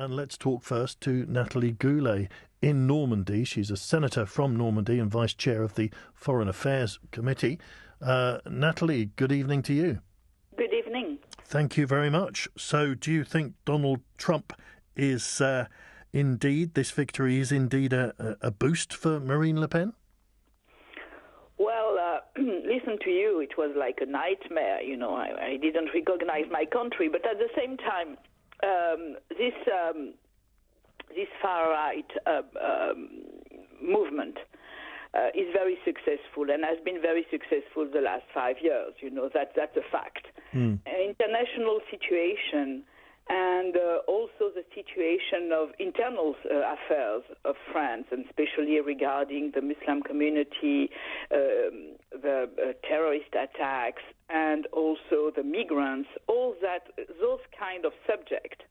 and let's talk first to Nathalie Goulet in Normandy. She's a senator from Normandy and vice chair of the Foreign Affairs Committee. Nathalie, good evening to you. Good evening. Thank you very much. So do you think Donald Trump is this victory is indeed a boost for Marine Le Pen? Well, listen to you, it was like a nightmare, you know. I didn't recognize my country, but at the same time, this far-right movement is very successful and has been very successful the last 5 years, you know, that's a fact. An international situation and also the situation of internal affairs of France, and especially regarding the Muslim community, the terrorist attacks, and also the migrants, those kind of subjects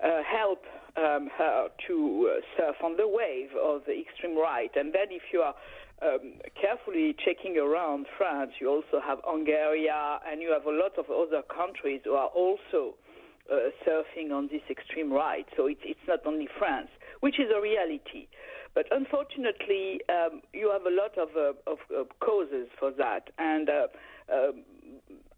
help her to surf on the wave of the extreme right. And then if you are carefully checking around France, you also have Hungary, and you have a lot of other countries who are also surfing on this extreme right. So it's not only France, which is a reality. But unfortunately, you have a lot of causes for that. And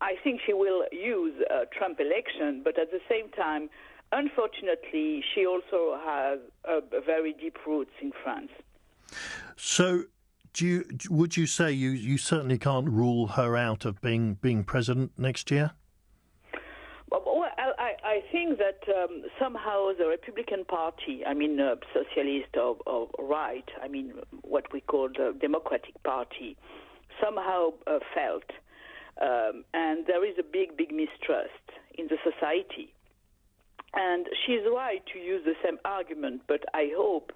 I think she will use Trump election, but at the same time, unfortunately, she also has very deep roots in France. So would you say you certainly can't rule her out of being president next year? Well, I think that somehow the Republican Party, socialist or right, what we call the Democratic Party, somehow felt, and there is a big mistrust in the society. And she's right to use the same argument, but I hope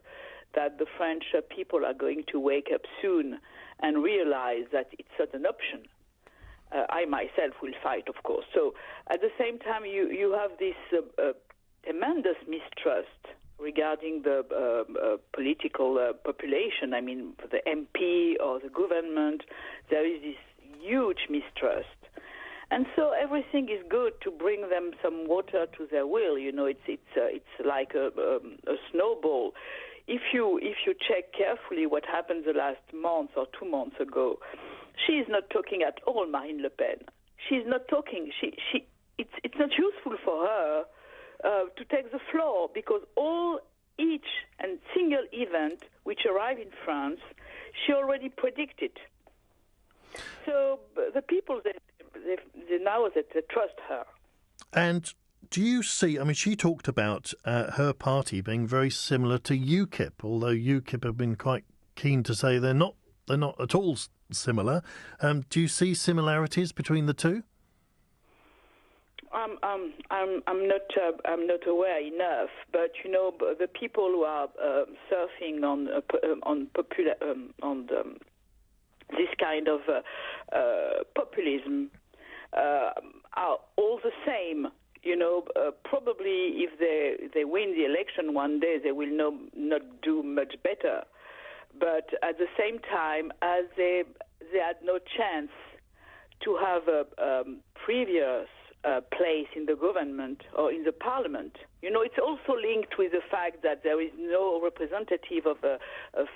that the French people are going to wake up soon and realize that it's not an option. I myself will fight, of course. So at the same time, you have this tremendous mistrust regarding the political population. For the MP or the government, there is this huge mistrust. And so everything is good to bring them some water to their will. You know, it's like a snowball. If you check carefully what happened the last month or 2 months ago, she is not talking at all, Marine Le Pen. She's not talking. It's not useful for her to take the floor, because each and single event which arrived in France, she already predicted. So the people they now that they trust her. And do you see? She talked about her party being very similar to UKIP, although UKIP have been quite keen to say they're not at all similar. Do you see similarities between the two? I'm not aware enough, but you know, the people who are surfing on this kind of populism are all the same. You know, probably if they win the election one day, they will not do much better. But at the same time, as they had no chance to have a previous place in the government or in the parliament, you know, it's also linked with the fact that there is no representative of a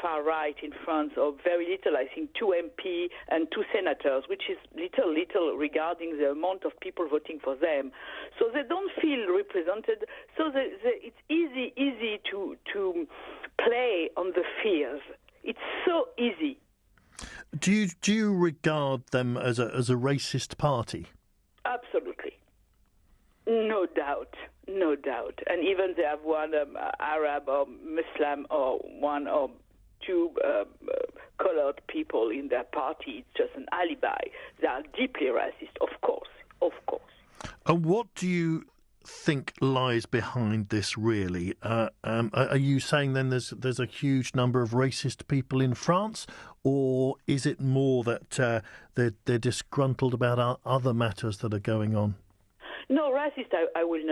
far right in France, or very little. I think 2 MP and 2 senators, which is little regarding the amount of people voting for them. So they don't feel represented. So it's easy to play on the fears. It's so easy. Do you regard them as a racist party? Absolutely. No doubt. And even they have one Arab or Muslim or 1 or 2 colored people in their party. It's just an alibi. They are deeply racist, of course. And what do you think lies behind this, really? Are you saying then there's a huge number of racist people in France, or is it more that they're disgruntled about other matters that are going on? No, racist, I will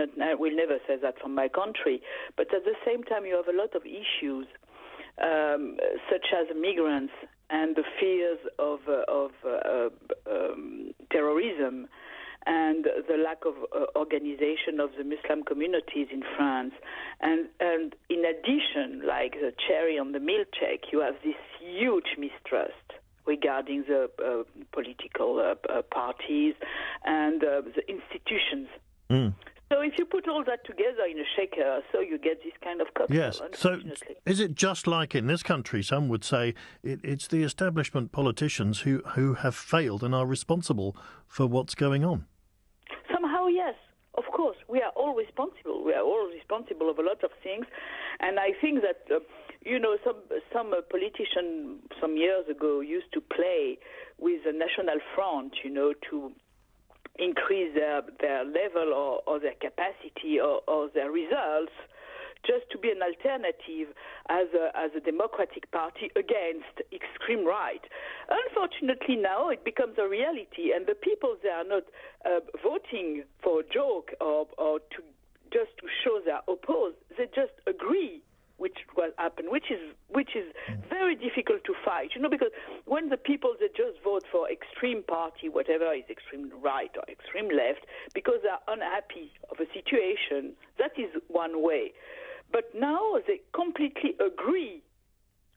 never say that from my country. But at the same time, you have a lot of issues, such as migrants and the fears of terrorism and the lack of organization of the Muslim communities in France. And in addition, like the cherry on the milkshake, you have this huge mistrust regarding the political parties and the institutions. Mm. So if you put all that together in a shaker, so you get this kind of cocktail. Yes. So is it just like in this country? Some would say it's the establishment politicians who have failed and are responsible for what's going on. Somehow, yes. Of course, we are all responsible. We are all responsible of a lot of things. And I think that, some politician some years ago used to play with the National Front, to increase their level or their capacity or their results, just to be an alternative as a democratic party against extreme right. Unfortunately, now it becomes a reality, and the people, they are not voting for a joke or to just to show they are opposed. They just agree which will happen, which is very difficult to fight, because when the people, they just vote for extreme party, whatever is extreme right or extreme left, because they are unhappy of a situation, that is one way. But now they completely agree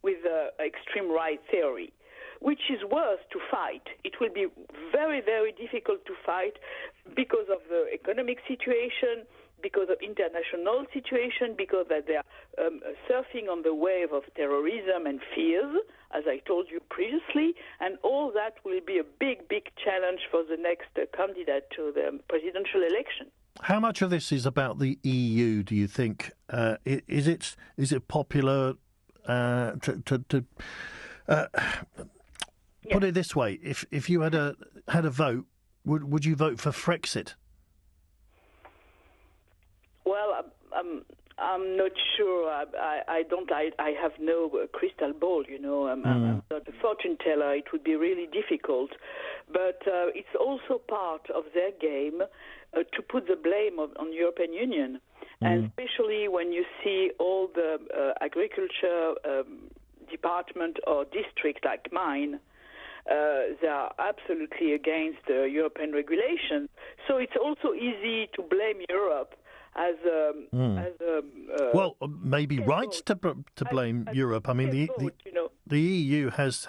with the extreme right theory, which is worse to fight. It will be very, very difficult to fight because of the economic situation, because of international situation, because that they are surfing on the wave of terrorism and fears, as I told you previously, and all that will be a big, big challenge for the next candidate to the presidential election. How much of this is about the EU, do you think? Is it popular to put it this way? If you had a vote, would you vote for Frexit? Well, I'm not sure. I have no crystal ball. I'm not a fortune teller. It would be really difficult, but it's also part of their game to put the blame on European Union, and especially when you see all the agriculture department or district like mine. They are absolutely against European regulations. So it's also easy to blame Europe as maybe right to blame Europe. I mean, the EU has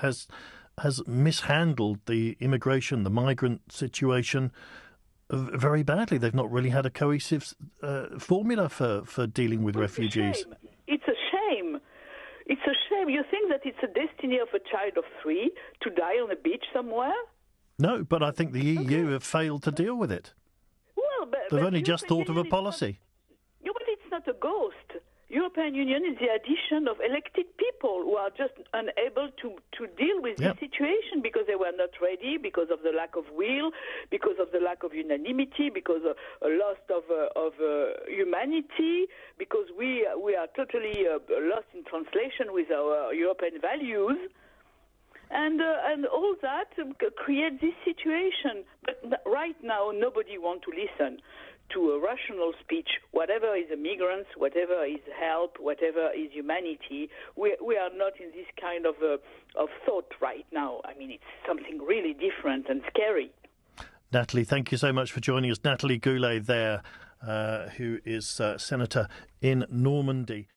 mishandled the immigration, the migrant situation very badly. They've not really had a cohesive formula for dealing with refugees. It's a shame. It's a shame. You think that it's a destiny of a child of 3 to die on a beach somewhere? No, but I think the EU have failed to deal with it. Well, they've only just thought of a policy. But it's not a ghost. European Union is the addition of elected people who are just unable to deal with this situation because they were not ready, because of the lack of will, because of the lack of unanimity, because of a loss of humanity, because we are totally lost in translation with our European values. And all that creates this situation. But right now, nobody wants to listen to a rational speech. Whatever is immigrants, whatever is help, whatever is humanity, we are not in this kind of thought right now. I mean, it's something really different and scary. Nathalie, thank you so much for joining us. Nathalie Goulet there, who is Senator in Normandy.